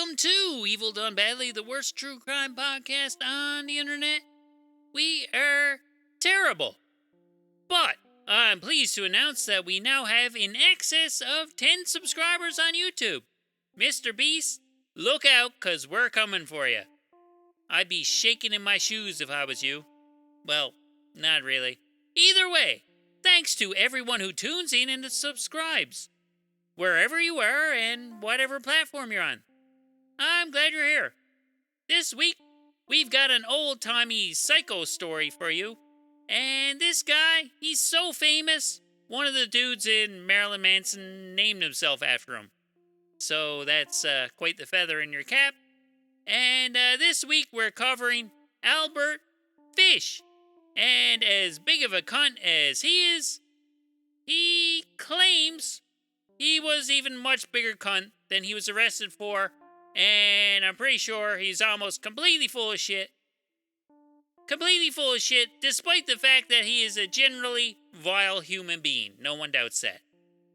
Welcome to Evil Done Badly, the worst true crime podcast on the internet. We are terrible. But I'm pleased to announce that we now have in excess of 10 subscribers on YouTube. Mr. Beast, look out, because we're coming for you. I'd be shaking in my shoes if I was you. Well, not really. Either way, thanks to everyone who tunes in and subscribes, wherever you are and whatever platform you're on. I'm glad you're here. This week, we've got an old-timey psycho story for you. And this guy, he's so famous, one of the dudes in Marilyn Manson named himself after him. So that's quite the feather in your cap. And this week, we're covering Albert Fish. And as big of a cunt as he is, he claims he was even much bigger cunt than he was arrested for, and I'm pretty sure he's almost completely full of shit. Completely full of shit, despite the fact that he is a generally vile human being. No one doubts that.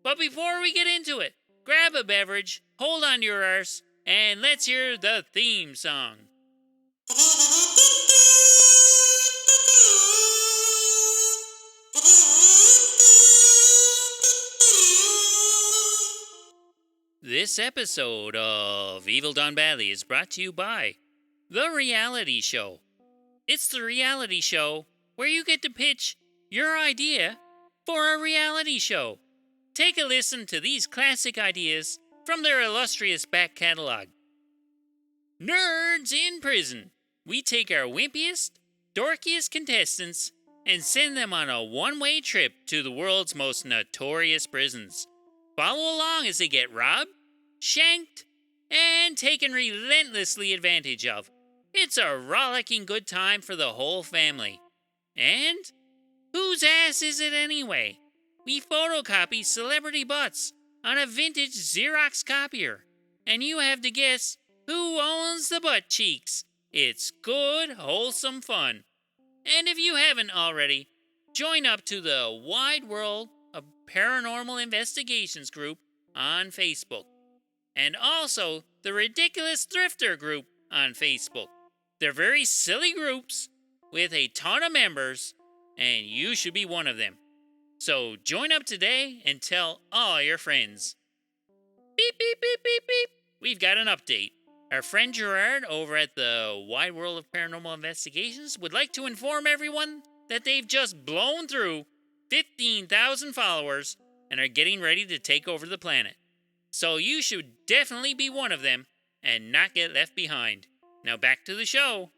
But before we get into it, grab a beverage, hold on to your arse, and let's hear the theme song. This episode of Evil Done Badly is brought to you by The Reality Show. It's the reality show where you get to pitch your idea for a reality show. Take a listen to these classic ideas from their illustrious back catalog. Nerds in Prison. We take our wimpiest, dorkiest contestants and send them on a one-way trip to the world's most notorious prisons. Follow along as they get robbed, shanked, and taken relentlessly advantage of. It's a rollicking good time for the whole family. And whose ass is it anyway? We photocopy celebrity butts on a vintage Xerox copier, and you have to guess who owns the butt cheeks. It's good, wholesome fun. And if you haven't already, join up to the Wide World of Paranormal Investigations group on Facebook, and also the Ridiculous Thrifter group on Facebook. They're very silly groups with a ton of members, and you should be one of them. So join up today and tell all your friends. Beep, beep, beep, beep, beep. We've got an update. Our friend Gerard over at the Wide World of Paranormal Investigations would like to inform everyone that they've just blown through 15,000 followers and are getting ready to take over the planet. So you should definitely be one of them and not get left behind. Now back to the show.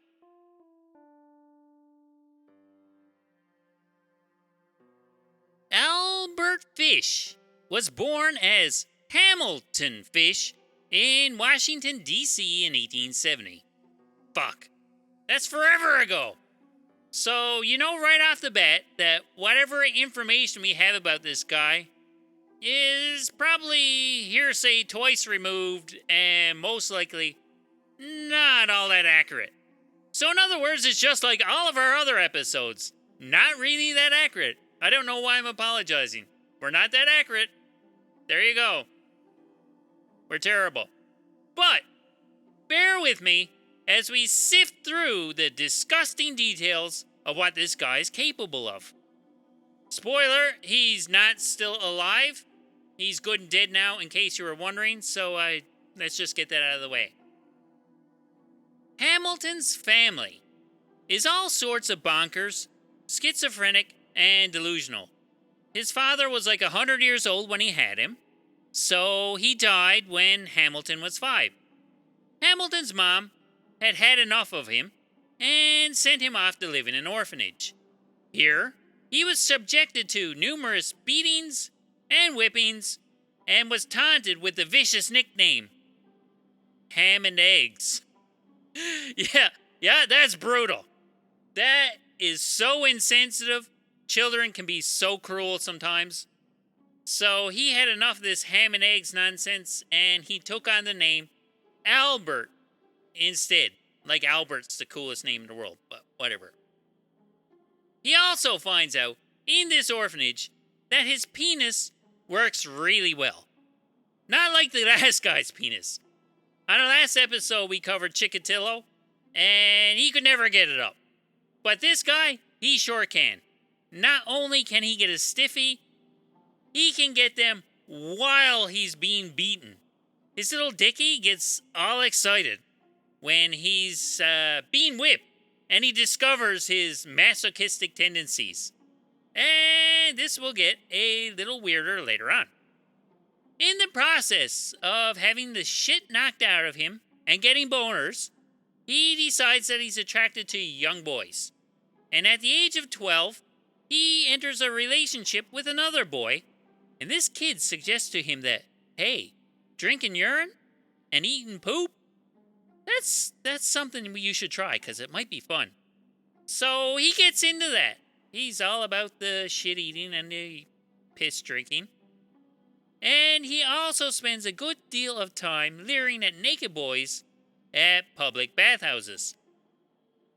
Albert Fish was born as Hamilton Fish in Washington, D.C. in 1870. Fuck. That's forever ago. So, you know right off the bat that whatever information we have about this guy is probably hearsay twice removed and most likely not all that accurate. So in other words, it's just like all of our other episodes. Not really that accurate. I don't know why I'm apologizing. We're not that accurate. There you go. We're terrible. But bear with me as we sift through the disgusting details of what this guy's capable of. Spoiler, he's not still alive. He's good and dead now, in case you were wondering, so let's just get that out of the way. Hamilton's family is all sorts of bonkers, schizophrenic, and delusional. His father was like 100 years old when he had him, so he died when Hamilton was 5. Hamilton's mom had had enough of him and sent him off to live in an orphanage. Here, he was subjected to numerous beatings and whippings and was taunted with the vicious nickname, Ham and Eggs. Yeah, that's brutal. That is so insensitive. Children can be so cruel sometimes. So he had enough of this ham and eggs nonsense, and he took on the name Albert instead. Like Albert's the coolest name in the world, but whatever. He also finds out in this orphanage that his penis works really well. Not like the last guy's penis. On our last episode, we covered Chikatilo, and he could never get it up. But this guy, he sure can. Not only can he get a stiffy, he can get them while he's being beaten. His little dickie gets all excited when he's being whipped, and he discovers his masochistic tendencies. And this will get a little weirder later on. In the process of having the shit knocked out of him and getting boners, he decides that he's attracted to young boys. And at the age of 12, he enters a relationship with another boy, and this kid suggests to him that, hey, drinking urine and eating poop, that's something you should try, because it might be fun. So he gets into that. He's all about the shit eating and the piss drinking. And he also spends a good deal of time leering at naked boys at public bathhouses.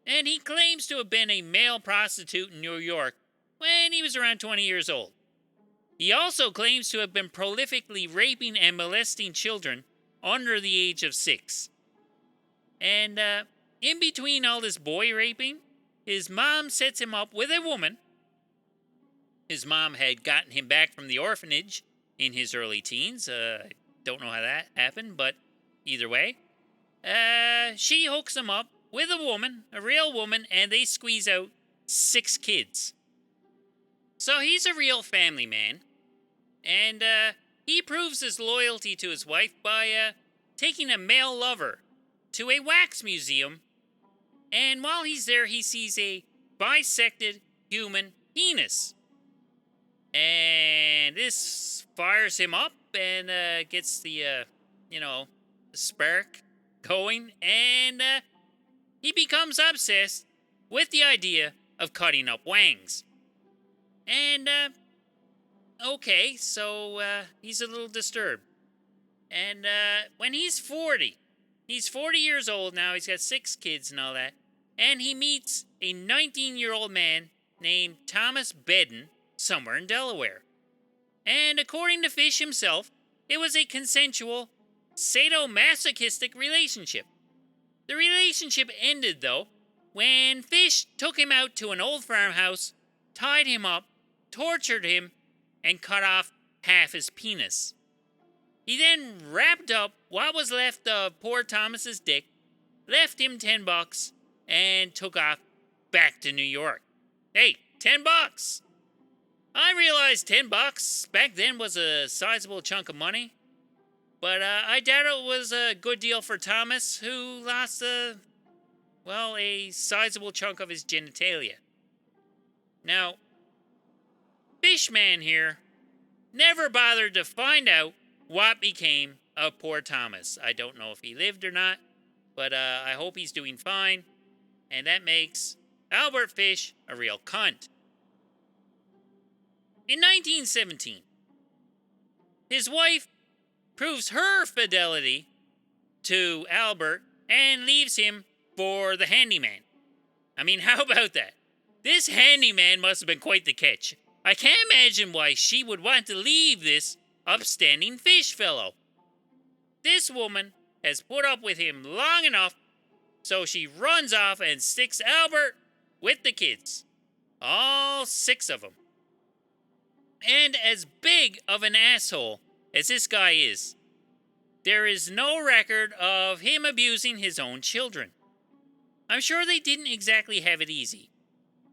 And he claims to have been a male prostitute in New York when he was around 20 years old. He also claims to have been prolifically raping and molesting children under the age of 6. And in between all this boy raping, his mom sets him up with a woman. His mom had gotten him back from the orphanage in his early teens. I don't know how that happened, but either way. She hooks him up with a woman, a real woman, and they squeeze out 6 kids. So he's a real family man. And he proves his loyalty to his wife by taking a male lover to a wax museum. And while he's there, he sees a bisected human penis. And this fires him up and gets the spark going. And he becomes obsessed with the idea of cutting up wangs. And, okay, so he's a little disturbed. And when he's 40 years old now, he's got 6 kids and all that, and he meets a 19-year-old man named Thomas Bedden somewhere in Delaware. And according to Fish himself, it was a consensual, sadomasochistic relationship. The relationship ended, though, when Fish took him out to an old farmhouse, tied him up, tortured him, and cut off half his penis. He then wrapped up what was left of poor Thomas's dick, left him $10, and took off back to New York. Hey, $10! I realized $10 back then was a sizable chunk of money, but I doubt it was a good deal for Thomas, who lost a sizable chunk of his genitalia. Now, Fishman here never bothered to find out what became of poor Thomas. I don't know if he lived or not, but I hope he's doing fine, and that makes Albert Fish a real cunt. In 1917, his wife proves her fidelity to Albert and leaves him for the handyman. I mean, how about that? This handyman must have been quite the catch. I can't imagine why she would want to leave this upstanding fish fellow. This woman has put up with him long enough, so she runs off and sticks Albert with the kids. All 6 of them. And as big of an asshole as this guy is, there is no record of him abusing his own children. I'm sure they didn't exactly have it easy,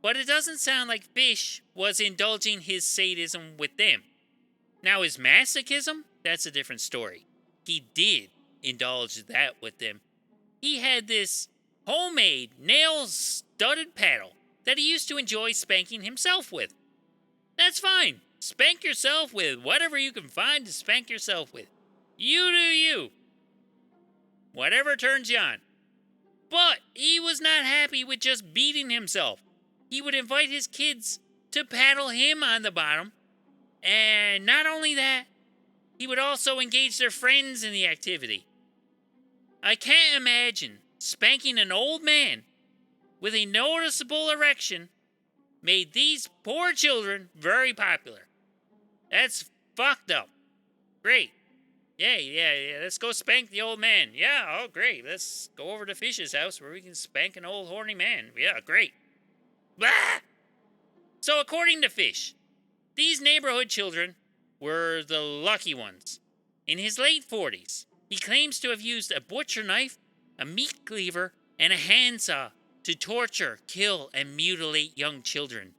but it doesn't sound like Fish was indulging his sadism with them. Now, his masochism, that's a different story. He did indulge that with them. He had this homemade, nail-studded paddle that he used to enjoy spanking himself with. That's fine. Spank yourself with whatever you can find to spank yourself with. You do you. Whatever turns you on. But he was not happy with just beating himself. He would invite his kids to paddle him on the bottom. And not only that, he would also engage their friends in the activity. I can't imagine spanking an old man with a noticeable erection made these poor children very popular. That's fucked up. Great. Yeah, let's go spank the old man. Yeah, oh, great. Let's go over to Fish's house where we can spank an old horny man. Yeah, great. Blah! So, according to Fish, these neighborhood children were the lucky ones. In his late 40s, he claims to have used a butcher knife, a meat cleaver, and a handsaw to torture, kill, and mutilate young children.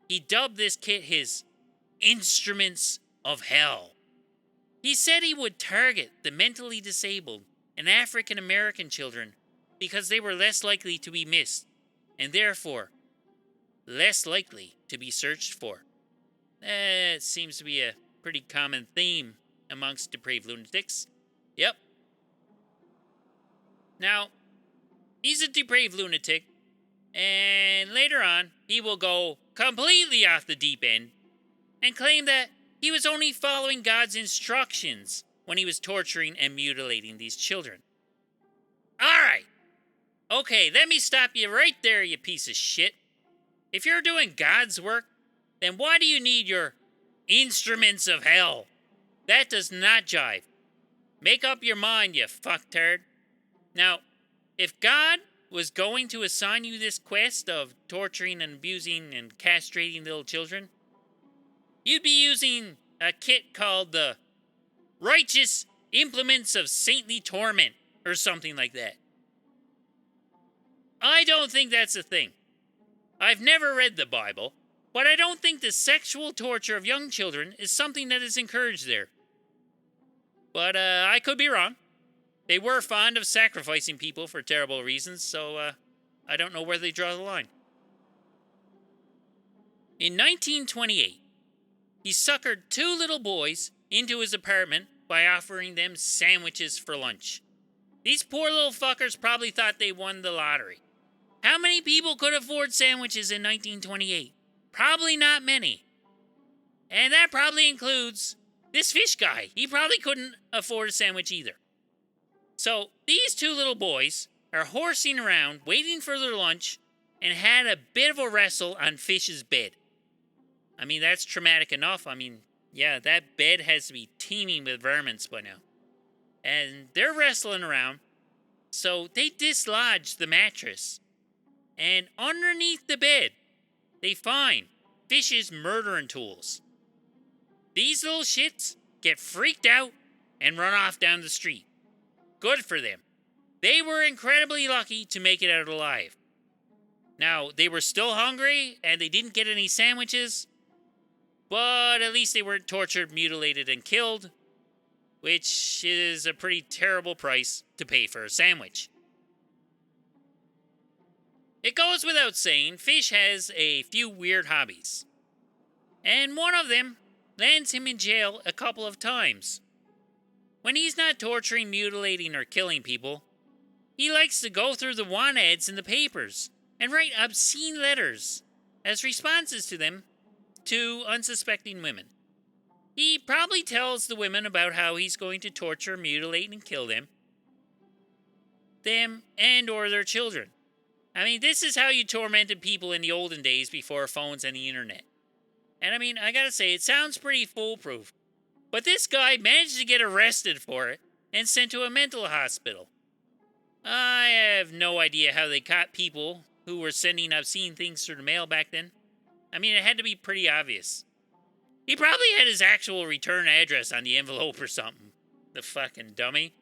He dubbed this kit his instruments of hell. He said he would target the mentally disabled and African American children because they were less likely to be missed and therefore less likely to be searched for. It seems to be a pretty common theme amongst depraved lunatics. Yep. Now, he's a depraved lunatic, and later on, he will go completely off the deep end and claim that he was only following God's instructions when he was torturing and mutilating these children. Alright. Okay, let me stop you right there, you piece of shit. If you're doing God's work, then why do you need your instruments of hell? That does not jive. Make up your mind, you fucktard. Now, if God was going to assign you this quest of torturing and abusing and castrating little children, you'd be using a kit called the Righteous Implements of Saintly Torment or something like that. I don't think that's a thing. I've never read the Bible, but I don't think the sexual torture of young children is something that is encouraged there. But I could be wrong. They were fond of sacrificing people for terrible reasons, so I don't know where they draw the line. In 1928, he suckered two little boys into his apartment by offering them sandwiches for lunch. These poor little fuckers probably thought they won the lottery. How many people could afford sandwiches in 1928? Probably not many. And that probably includes this Fish guy. He probably couldn't afford a sandwich either. So, these two little boys are horsing around, waiting for their lunch, and had a bit of a wrestle on Fish's bed. I mean, that's traumatic enough. I mean, yeah, that bed has to be teeming with vermins by now. And they're wrestling around, so they dislodge the mattress. And underneath the bed, they find Fish's murdering tools. These little shits get freaked out and run off down the street. Good for them. They were incredibly lucky to make it out alive. Now, they were still hungry and they didn't get any sandwiches, but at least they weren't tortured, mutilated, and killed, which is a pretty terrible price to pay for a sandwich. It goes without saying, Fish has a few weird hobbies. And one of them lands him in jail a couple of times. When he's not torturing, mutilating, or killing people, he likes to go through the want ads in the papers and write obscene letters as responses to them to unsuspecting women. He probably tells the women about how he's going to torture, mutilate, and kill them and or their children. I mean, this is how you tormented people in the olden days before phones and the internet. And I mean, I gotta say, it sounds pretty foolproof. But this guy managed to get arrested for it and sent to a mental hospital. I have no idea how they caught people who were sending obscene things through the mail back then. I mean, it had to be pretty obvious. He probably had his actual return address on the envelope or something. The fucking dummy.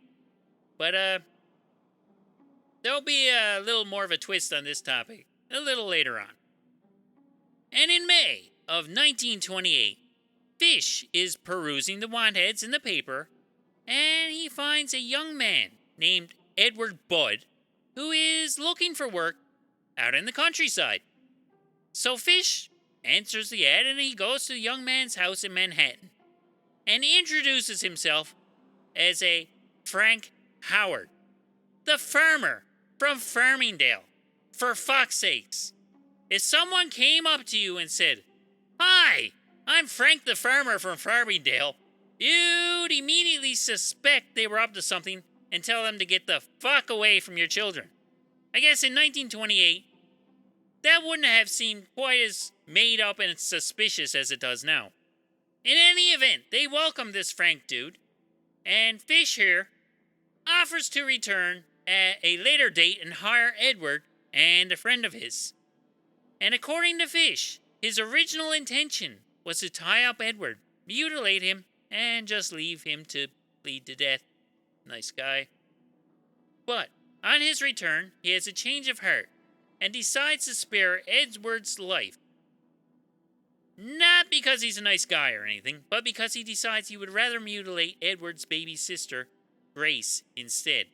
But, there'll be a little more of a twist on this topic a little later on. And in May of 1928, Fish is perusing the want ads in the paper, and he finds a young man named Edward Budd who is looking for work out in the countryside. So Fish answers the ad and he goes to the young man's house in Manhattan and introduces himself as a Frank Howard, the farmer from Farmingdale. For fuck's sakes. If someone came up to you and said, "Hi, I'm Frank the farmer from Farmingdale," you'd immediately suspect they were up to something and tell them to get the fuck away from your children. I guess in 1928, that wouldn't have seemed quite as made up and suspicious as it does now. In any event, they welcomed this Frank dude, And Fish here offers to return at a later date and hire Edward and a friend of his. And according to Fish, his original intention was to tie up Edward, mutilate him, and just leave him to bleed to death. Nice guy. But on his return, he has a change of heart and decides to spare Edward's life. Not because he's a nice guy or anything, but because he decides he would rather mutilate Edward's baby sister, Grace, instead.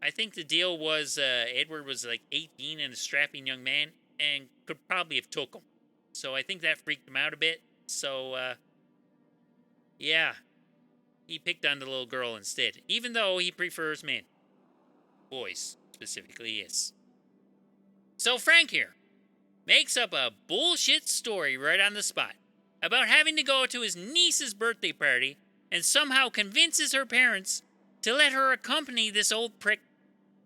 I think the deal was Edward was like 18 and a strapping young man and could probably have took him. So I think that freaked him out a bit. So, yeah. He picked on the little girl instead, even though he prefers men. Boys, specifically, yes. So Frank here makes up a bullshit story right on the spot about having to go to his niece's birthday party and somehow convinces her parents to let her accompany this old prick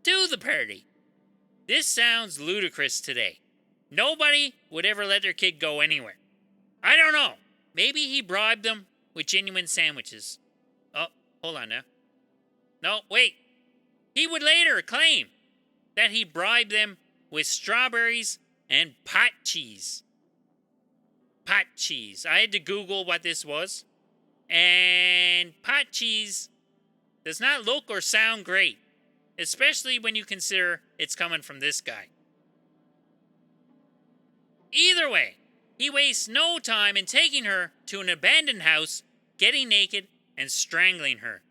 to the party. This sounds ludicrous today. Nobody would ever let their kid go anywhere. I don't know. Maybe he bribed them with genuine sandwiches. Oh, hold on now. No, wait. He would later claim that he bribed them with strawberries and pot cheese. Pot cheese. I had to Google what this was. And pot cheese does not look or sound great, especially when you consider it's coming from this guy. Either way, he wastes no time in taking her to an abandoned house, getting naked, and strangling her.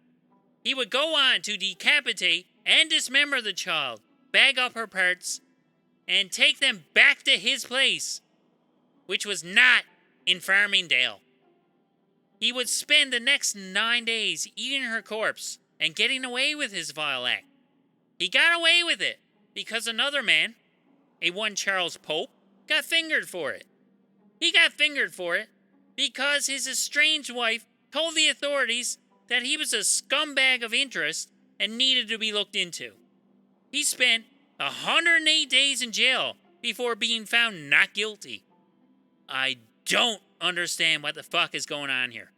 He would go on to decapitate and dismember the child, bag up her parts, and take them back to his place, which was not in Farmingdale. He would spend the next 9 days eating her corpse and getting away with his vile act. He got away with it because another man, a one Charles Pope, got fingered for it. He got fingered for it because his estranged wife told the authorities that he was a scumbag of interest and needed to be looked into. He spent 108 days in jail before being found not guilty. I don't understand what the fuck is going on here.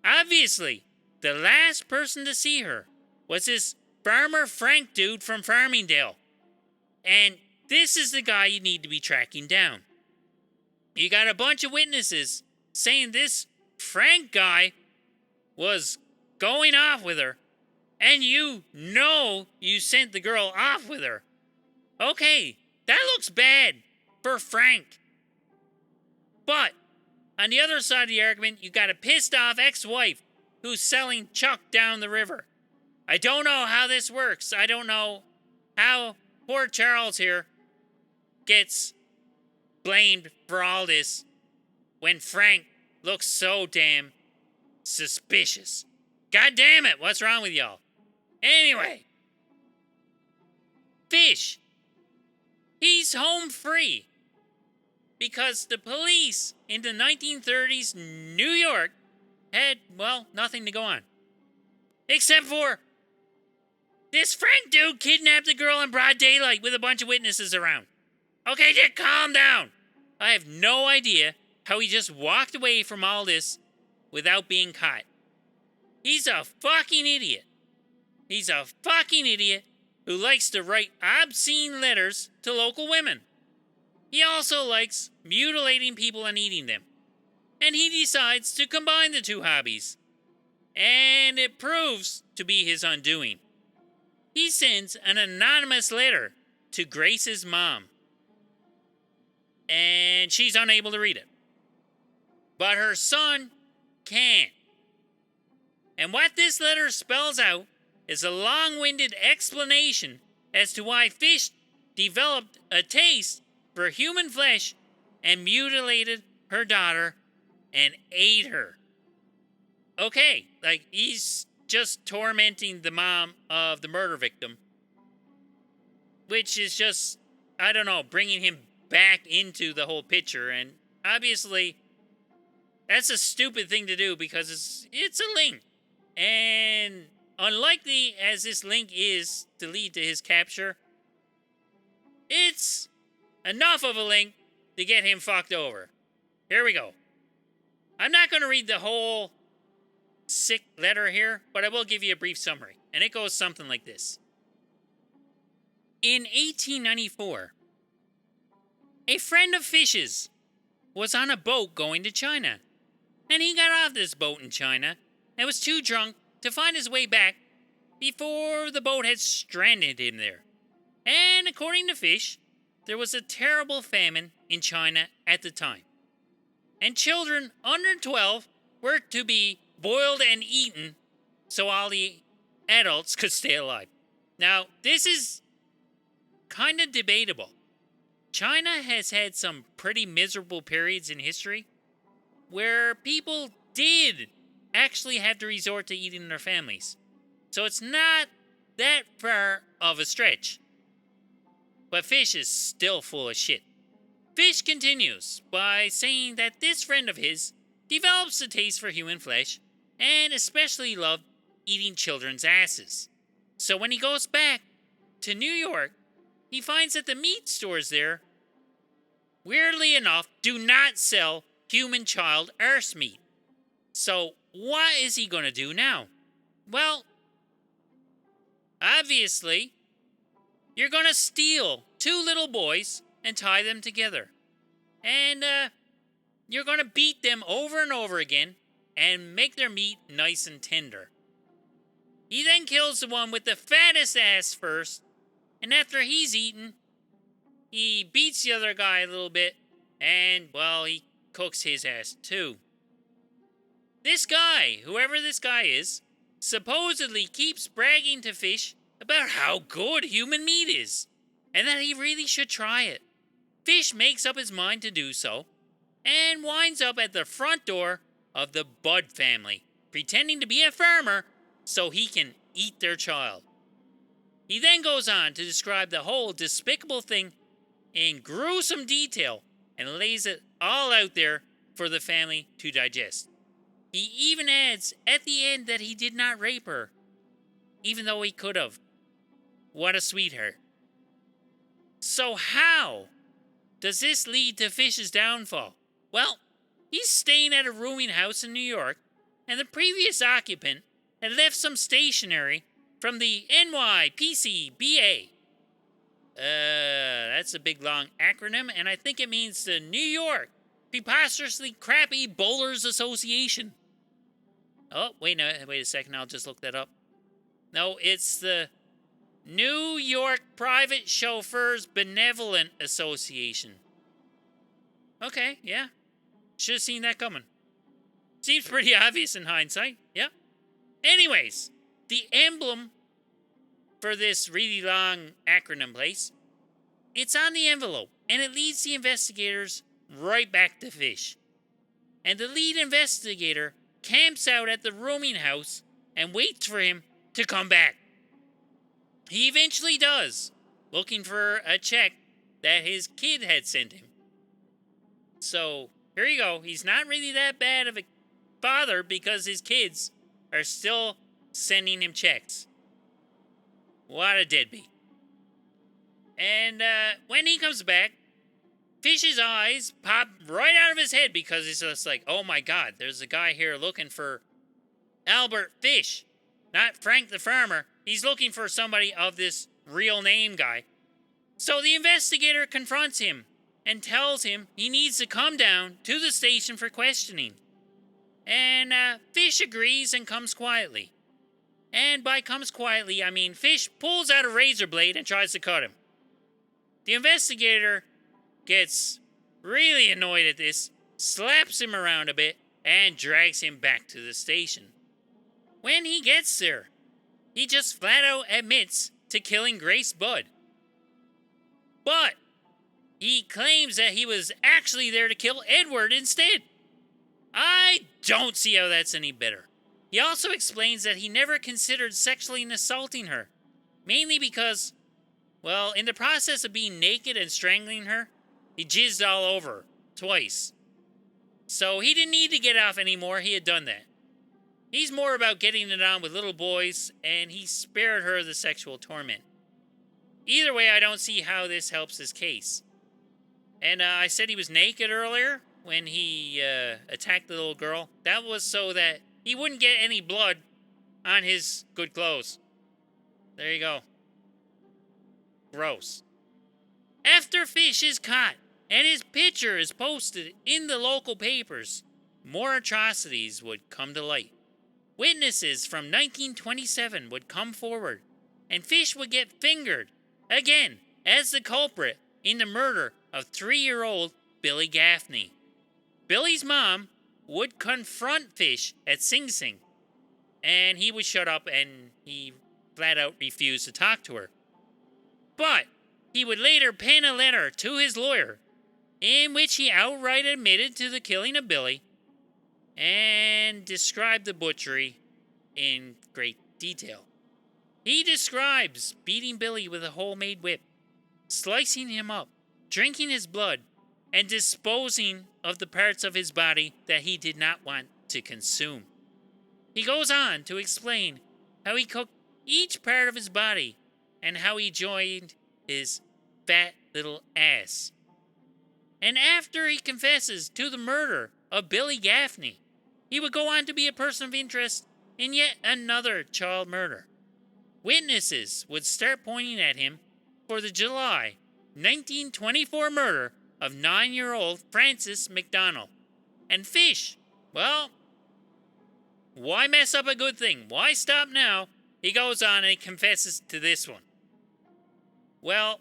Obviously, the last person to see her was this Farmer Frank dude from Farmingdale. And this is the guy you need to be tracking down. You got a bunch of witnesses saying this Frank guy was going off with her, and you know you sent the girl off with her. Okay, that looks bad for Frank. But on the other side of the argument, you got a pissed off ex-wife who's selling chuck down the river. I don't know how this works. I don't know how poor Charles here gets blamed for all this when Frank looks so damn suspicious. God damn it, what's wrong with y'all? Anyway, Fish, he's home free because the police in the 1930s New York had, well, nothing to go on. Except for this Frank dude kidnapped a girl in broad daylight with a bunch of witnesses around. Okay, Dick, calm down. I have no idea how he just walked away from all this without being caught. He's a fucking idiot. He's a fucking idiot who likes to write obscene letters to local women. He also likes mutilating people and eating them. And he decides to combine the two hobbies. And it proves to be his undoing. He sends an anonymous letter to Grace's mom. And she's unable to read it. But her son can. And what this letter spells out is a long-winded explanation as to why Fish developed a taste for human flesh and mutilated her daughter and ate her. Okay, like he's just tormenting the mom of the murder victim, which is just, I don't know, bringing him back into the whole picture. And obviously, that's a stupid thing to do because it's a link. And unlikely as this link is to lead to his capture, it's enough of a link to get him fucked over. Here we go. I'm not going to read the whole sick letter here, but I will give you a brief summary. And it goes something like this. In 1894, a friend of Fish's was on a boat going to China. And he got off this boat in China and was too drunk to find his way back before the boat had stranded him there. And according to Fish, there was a terrible famine in China at the time. And children under 12 were to be boiled and eaten so all the adults could stay alive. Now, this is kind of debatable. China has had some pretty miserable periods in history where people did actually have to resort to eating their families. So it's not that far of a stretch. But Fish is still full of shit. Fish continues by saying that this friend of his develops a taste for human flesh and especially loved eating children's asses. So when he goes back to New York, he finds that the meat stores there, weirdly enough, do not sell human child arse meat. So what is he going to do now? Well, obviously, you're going to steal 2 little boys and tie them together. And you're going to beat them over and over again and make their meat nice and tender. He then kills the one with the fattest ass first, and after he's eaten, he beats the other guy a little bit, and, well, he cooks his ass too. This guy, whoever this guy is, supposedly keeps bragging to Fish about how good human meat is, and that he really should try it. Fish makes up his mind to do so, and winds up at the front door of the Bud family, pretending to be a farmer so he can eat their child. He then goes on to describe the whole despicable thing in gruesome detail and lays it all out there for the family to digest. He even adds at the end that he did not rape her, even though he could have. What a sweetheart. So how does this lead to Fish's downfall? Well, he's staying at a rooming house in New York, and the previous occupant had left some stationery from the NYPCBA. That's a big long acronym, and I think it means the New York Preposterously Crappy Bowlers Association. Oh, wait a second, I'll just look that up. No, it's the New York Private Chauffeurs Benevolent Association. Okay, yeah. Should have seen that coming. Seems pretty obvious in hindsight, yeah. Anyways, the emblem for this really long acronym place, it's on the envelope, and it leads the investigators right back to Fish. And the lead investigator camps out at the rooming house and waits for him to come back. He eventually does, looking for a check that his kid had sent him. So, here you go. He's not really that bad of a father because his kids are still sending him checks. What a deadbeat. And when he comes back, Fish's eyes pop right out of his head because he's just like, oh my god, there's a guy here looking for Albert Fish, not Frank the farmer. He's looking for somebody of this real name guy. So the investigator confronts him and tells him he needs to come down to the station for questioning. And Fish agrees and comes quietly. And by comes quietly, I mean Fish pulls out a razor blade and tries to cut him. The investigator gets really annoyed at this, slaps him around a bit, and drags him back to the station. When he gets there, he just flat out admits to killing Grace Budd. But he claims that he was actually there to kill Edward instead. I don't see how that's any better. He also explains that he never considered sexually assaulting her, mainly because, well, in the process of being naked and strangling her, he jizzed all over her, twice. So he didn't need to get off anymore, he had done that. He's more about getting it on with little boys, and he spared her the sexual torment. Either way, I don't see how this helps his case. And I said he was naked earlier when he attacked the little girl. That was so that he wouldn't get any blood on his good clothes. There you go. Gross. After Fish is caught and his picture is posted in the local papers, more atrocities would come to light. Witnesses from 1927 would come forward, and Fish would get fingered again as the culprit in the murder of 3-year-old Billy Gaffney. Billy's mom would confront Fish at Sing Sing, and he would shut up and he flat out refused to talk to her. But he would later pen a letter to his lawyer in which he outright admitted to the killing of Billy and described the butchery in great detail. He describes beating Billy with a homemade whip, slicing him up, drinking his blood, and disposing of the parts of his body that he did not want to consume. He goes on to explain how he cooked each part of his body and how he joined his fat little ass. And after he confesses to the murder of Billy Gaffney, he would go on to be a person of interest in yet another child murder. Witnesses would start pointing at him for the July 1924 murder of 9-year-old Frances McDonald. And Fish, well, why mess up a good thing? Why stop now? He goes on and he confesses to this one. Well,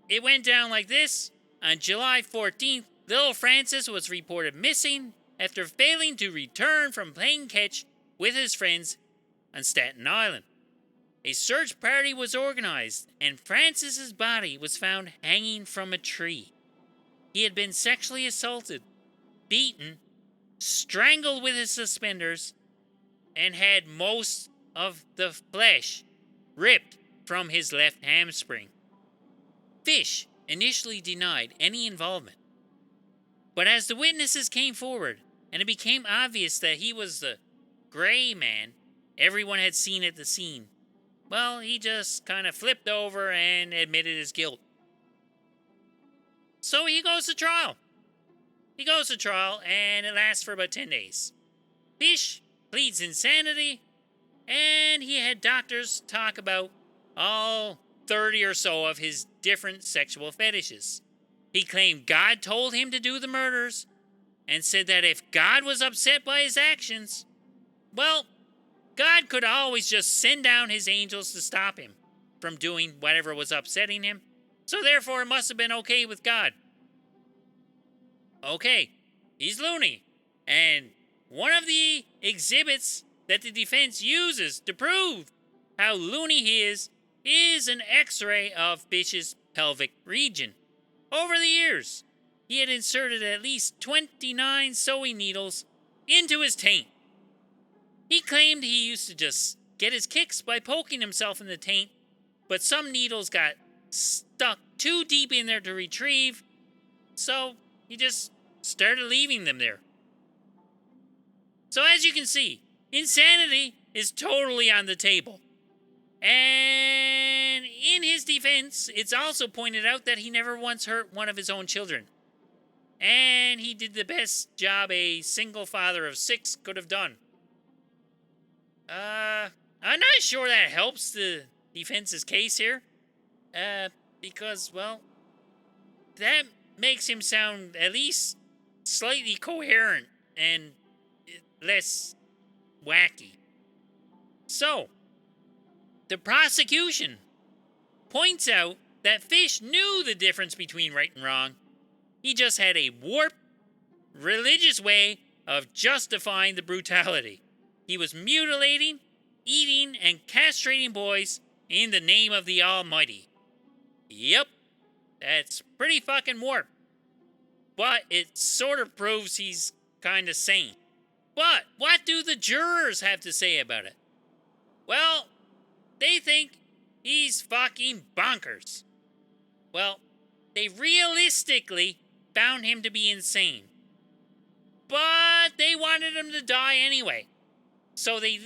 it went down like this. On July 14th, little Francis was reported missing after failing to return from playing catch with his friends on Staten Island. A search party was organized, and Francis's body was found hanging from a tree. He had been sexually assaulted, beaten, strangled with his suspenders, and had most of the flesh ripped from his left hamstring. Fish initially denied any involvement, but as the witnesses came forward and it became obvious that he was the gray man everyone had seen at the scene, well, he just kind of flipped over and admitted his guilt. So he goes to trial. And it lasts for about 10 days. Fish pleads insanity, and he had doctors talk about all 30 or so of his different sexual fetishes. He claimed God told him to do the murders, and said that if God was upset by his actions, well, God could always just send down his angels to stop him from doing whatever was upsetting him, so therefore it must have been okay with God. Okay, he's loony, and one of the exhibits that the defense uses to prove how loony he is an X-ray of Fish's pelvic region. Over the years, he had inserted at least 29 sewing needles into his taint. He claimed he used to just get his kicks by poking himself in the taint, but some needles got stuck too deep in there to retrieve, so he just started leaving them there. So as you can see, insanity is totally on the table. And in his defense, it's also pointed out that he never once hurt one of his own children. And he did the best job a single father of 6 could have done. I'm not sure that helps the defense's case here. Because, well, that makes him sound at least slightly coherent and less wacky. So, the prosecution points out that Fish knew the difference between right and wrong. He just had a warped, religious way of justifying the brutality. He was mutilating, eating, and castrating boys in the name of the Almighty. Yep, that's pretty fucking warped. But it sort of proves he's kind of sane. But what do the jurors have to say about it? Well, they think he's fucking bonkers. Well, they realistically found him to be insane. But they wanted him to die anyway. So they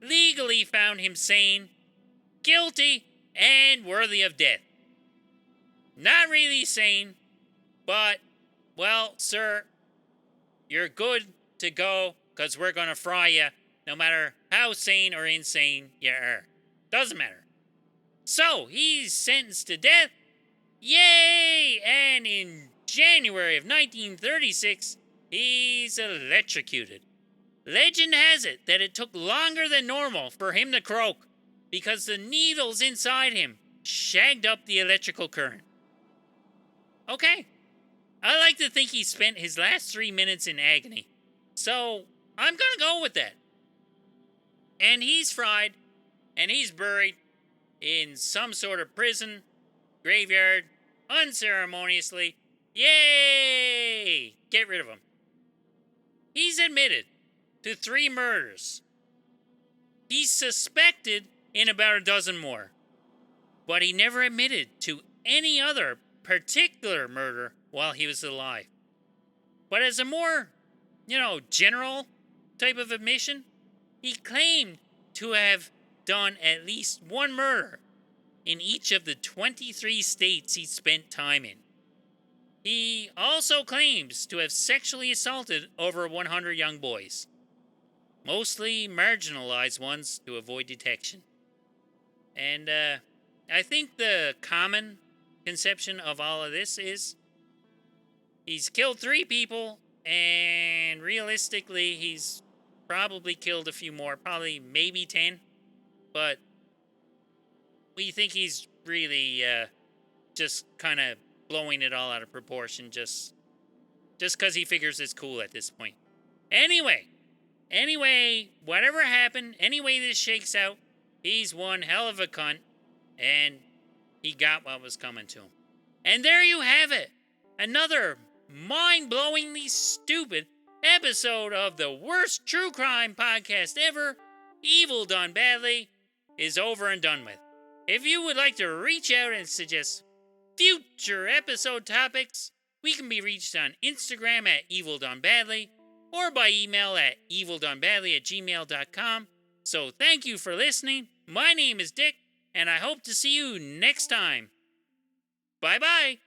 legally found him sane, guilty, and worthy of death. Not really sane, but, well, sir, you're good to go because we're going to fry you no matter how sane or insane you are. Doesn't matter. So, he's sentenced to death. Yay! And in January of 1936, he's electrocuted. Legend has it that it took longer than normal for him to croak because the needles inside him shagged up the electrical current. Okay. I like to think he spent his last 3 minutes in agony. So, I'm gonna go with that. And he's fried, and he's buried in some sort of prison, graveyard, unceremoniously. Yay! Get rid of him. He's admitted to 3 murders. He's suspected in about a dozen more. But he never admitted to any other particular murder while he was alive. But as a more, general type of admission, he claimed to have done at least 1 murder in each of the 23 states he spent time in. He also claims to have sexually assaulted over 100 young boys, mostly marginalized ones to avoid detection. And I think the common conception of all of this is he's killed 3 people, and realistically he's probably killed a few more, probably maybe 10, but we think he's really just kind of blowing it all out of proportion just because he figures it's cool at this point. Anyway, whatever happened, anyway this shakes out, he's one hell of a cunt, and he got what was coming to him. And there you have it. Another mind-blowingly stupid episode of the worst true crime podcast ever, Evil Done Badly, is over and done with. If you would like to reach out and suggest future episode topics, we can be reached on Instagram at evildonebadly or by email at evildonebadly@gmail.com. So thank you for listening. My name is Dick, and I hope to see you next time. Bye-bye.